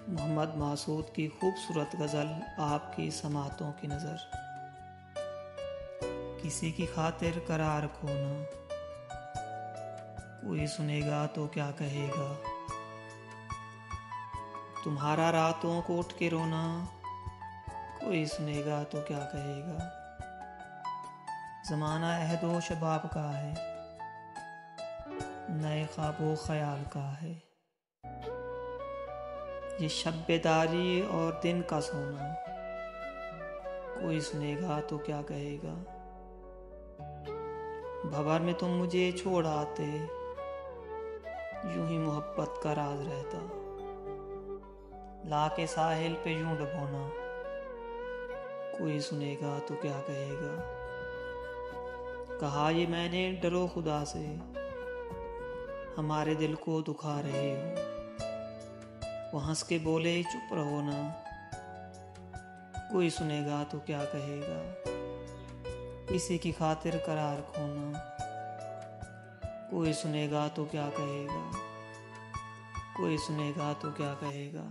मोहम्मद मासूद की खूबसूरत गज़ल आपकी समातों की नज़र। किसी की खातिर करार खोना, कोई सुनेगा तो क्या कहेगा। तुम्हारा रातों को उठ के रोना, कोई सुनेगा तो क्या कहेगा। ज़माना अहदो शबाब का है, नए ख्वाबो ख्याल का है। ये शब बेदारी और दिन का सोना, कोई सुनेगा तो क्या कहेगा। भंवर में तुम मुझे छोड़ आते, यूं ही मोहब्बत का राज रहता। लाके साहिल पे यूं डुबोना, कोई सुनेगा तो क्या कहेगा। कहा ये मैंने डरो खुदा से, हमारे दिल को दुखा रहे हो। वो हंस के बोले चुप रहो ना, कोई सुनेगा तो क्या कहेगा। किसी की खातिर करार खोना, कोई सुनेगा तो क्या कहेगा। कोई सुनेगा तो क्या कहेगा।